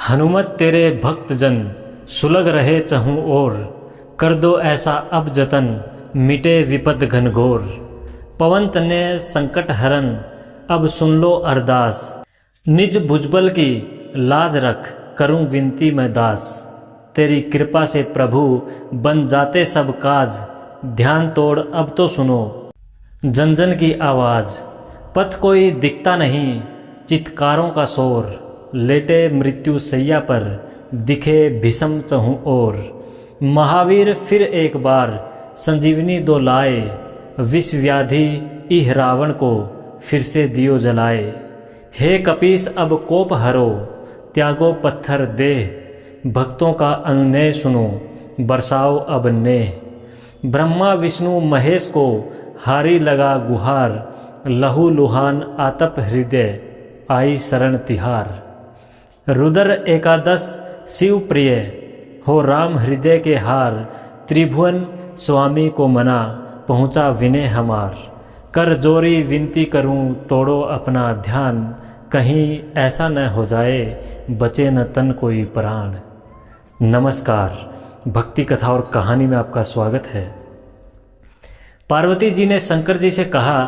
हनुमत तेरे भक्त जन सुलग रहे चहूँ ओर, कर दो ऐसा अब जतन मिटे विपद घनघोर। पवन तनय संकट हरन अब सुन लो अरदास, निज भुजबल की लाज रख करूं विनती मैं दास। तेरी कृपा से प्रभु बन जाते सब काज, ध्यान तोड़ अब तो सुनो जन जन की आवाज़। पथ कोई दिखता नहीं चित्कारों का शोर, लेटे मृत्यु सैया पर दिखे भीषम चहूँ ओर। महावीर फिर एक बार संजीवनी दो लाए, विष व्याधि इह रावण को फिर से दियो जलाए। हे कपीस अब कोप हरो त्यागो पत्थर देह, भक्तों का अनुनय सुनो बरसाओ अब नेह। ब्रह्मा विष्णु महेश को हारी लगा गुहार, लहू लुहान आतप हृदय आई शरण तिहार। रुद्र एकादश शिव प्रिय हो राम हृदय के हार, त्रिभुवन स्वामी को मना पहुँचा विनय हमार। कर जोरी विनती करूं तोड़ो अपना ध्यान, कहीं ऐसा न हो जाए बचे न तन कोई प्राण। नमस्कार, भक्ति कथा और कहानी में आपका स्वागत है। पार्वती जी ने शंकर जी से कहा,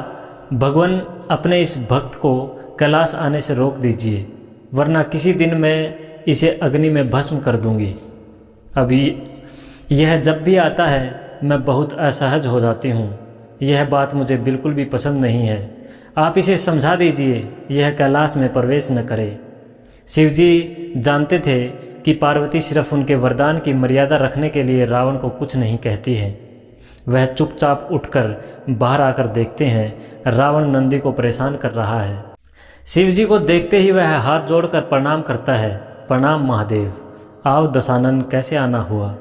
भगवान अपने इस भक्त को कैलाश आने से रोक दीजिए, वरना किसी दिन मैं इसे अग्नि में भस्म कर दूंगी। अभी यह जब भी आता है मैं बहुत असहज हो जाती हूँ। यह बात मुझे बिल्कुल भी पसंद नहीं है। आप इसे समझा दीजिए यह कैलाश में प्रवेश न करे। शिवजी जानते थे कि पार्वती सिर्फ उनके वरदान की मर्यादा रखने के लिए रावण को कुछ नहीं कहती है। वह चुपचाप उठकर बाहर आकर देखते हैं रावण नंदी को परेशान कर रहा है। शिवजी को देखते ही वह हाथ जोड़कर प्रणाम करता है। प्रणाम महादेव, आओ दशानन, कैसे आना हुआ?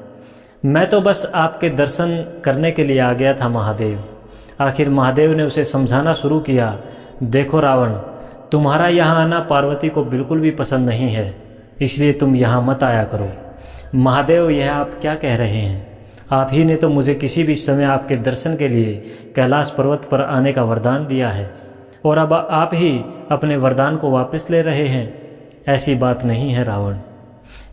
मैं तो बस आपके दर्शन करने के लिए आ गया था महादेव। आखिर महादेव ने उसे समझाना शुरू किया, देखो रावण, तुम्हारा यहाँ आना पार्वती को बिल्कुल भी पसंद नहीं है, इसलिए तुम यहाँ मत आया करो। महादेव, यह आप क्या कह रहे हैं? आप ही ने तो मुझे किसी भी समय आपके दर्शन के लिए कैलाश पर्वत पर आने का वरदान दिया है, और अब आप ही अपने वरदान को वापस ले रहे हैं। ऐसी बात नहीं है रावण,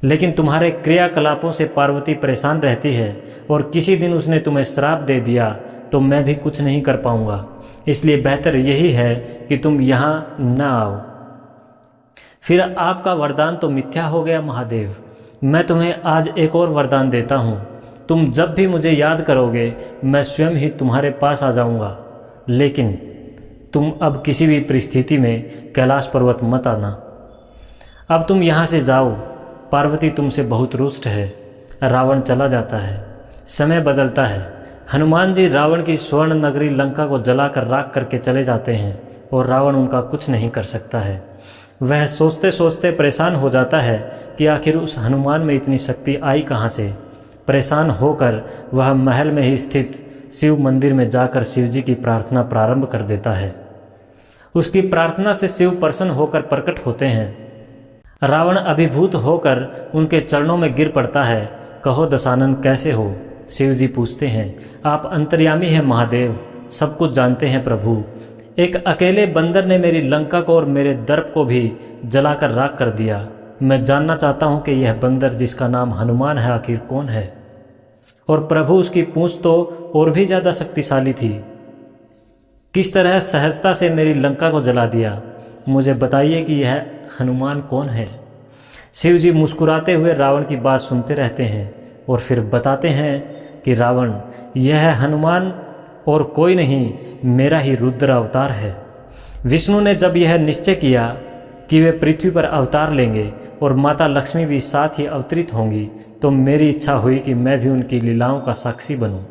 लेकिन तुम्हारे क्रियाकलापों से पार्वती परेशान रहती है, और किसी दिन उसने तुम्हें श्राप दे दिया तो मैं भी कुछ नहीं कर पाऊंगा। इसलिए बेहतर यही है कि तुम यहाँ न आओ। फिर आपका वरदान तो मिथ्या हो गया महादेव। मैं तुम्हें आज एक और वरदान देता हूँ। तुम जब भी मुझे याद करोगे मैं स्वयं ही तुम्हारे पास आ जाऊँगा, लेकिन तुम अब किसी भी परिस्थिति में कैलाश पर्वत मत आना। अब तुम यहाँ से जाओ, पार्वती तुमसे बहुत रुष्ट है। रावण चला जाता है, समय बदलता है। हनुमान जी रावण की स्वर्ण नगरी लंका को जलाकर राख करके चले जाते हैं, और रावण उनका कुछ नहीं कर सकता है। वह सोचते सोचते परेशान हो जाता है कि आखिर उस हनुमान में इतनी शक्ति आई कहाँ से। परेशान होकर वह महल में ही स्थित शिव मंदिर में जाकर शिवजी की प्रार्थना प्रारंभ कर देता है। उसकी प्रार्थना से शिव प्रसन्न होकर प्रकट होते हैं। रावण अभिभूत होकर उनके चरणों में गिर पड़ता है। कहो दशानन, कैसे हो? शिवजी पूछते हैं। आप अंतर्यामी हैं महादेव, सब कुछ जानते हैं प्रभु। एक अकेले बंदर ने मेरी लंका को और मेरे दर्प को भी जलाकर राख कर दिया। मैं जानना चाहता हूँ कि यह बंदर जिसका नाम हनुमान है आखिर कौन है? और प्रभु, उसकी पूंछ तो और भी ज़्यादा शक्तिशाली थी। किस तरह सहजता से मेरी लंका को जला दिया? मुझे बताइए कि यह हनुमान कौन है? शिव जी मुस्कुराते हुए रावण की बात सुनते रहते हैं और फिर बताते हैं कि रावण, यह हनुमान और कोई नहीं, मेरा ही रुद्र अवतार है। विष्णु ने जब यह निश्चय किया कि वे पृथ्वी पर अवतार लेंगे और माता लक्ष्मी भी साथ ही अवतरित होंगी, तो मेरी इच्छा हुई कि मैं भी उनकी लीलाओं का साक्षी बनूं।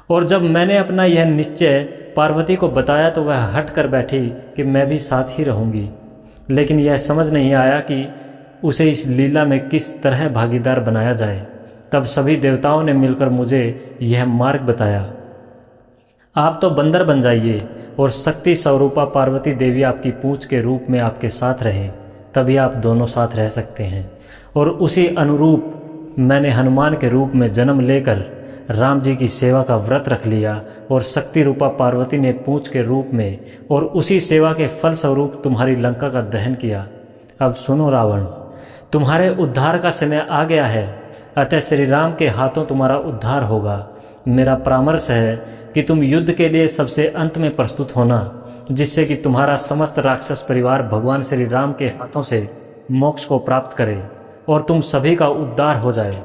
और जब मैंने अपना यह निश्चय पार्वती को बताया तो वह हट कर बैठी कि मैं भी साथ ही रहूंगी। लेकिन यह समझ नहीं आया कि उसे इस लीला में किस तरह भागीदार बनाया जाए। तब सभी देवताओं ने मिलकर मुझे यह मार्ग बताया। आप तो बंदर बन जाइए और शक्ति स्वरूपा पार्वती देवी आपकी पूंछ के रूप में आपके साथ रहें, तभी आप दोनों साथ रह सकते हैं। और उसी अनुरूप मैंने हनुमान के रूप में जन्म लेकर राम जी की सेवा का व्रत रख लिया, और शक्ति रूपा पार्वती ने पूंछ के रूप में और उसी सेवा के फल स्वरूप तुम्हारी लंका का दहन किया। अब सुनो रावण, तुम्हारे उद्धार का समय आ गया है, अतः श्री राम के हाथों तुम्हारा उद्धार होगा। मेरा परामर्श है कि तुम युद्ध के लिए सबसे अंत में प्रस्तुत होना, जिससे कि तुम्हारा समस्त राक्षस परिवार भगवान श्री राम के हाथों से मोक्ष को प्राप्त करे और तुम सभी का उद्धार हो जाए।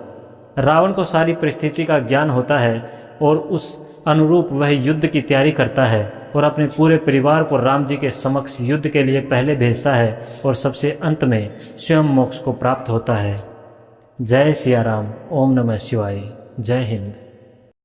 रावण को सारी परिस्थिति का ज्ञान होता है और उस अनुरूप वह युद्ध की तैयारी करता है और अपने पूरे परिवार को राम जी के समक्ष युद्ध के लिए पहले भेजता है और सबसे अंत में स्वयं मोक्ष को प्राप्त होता है। जय सिया राम। ओम नमः शिवाय। जय हिंद।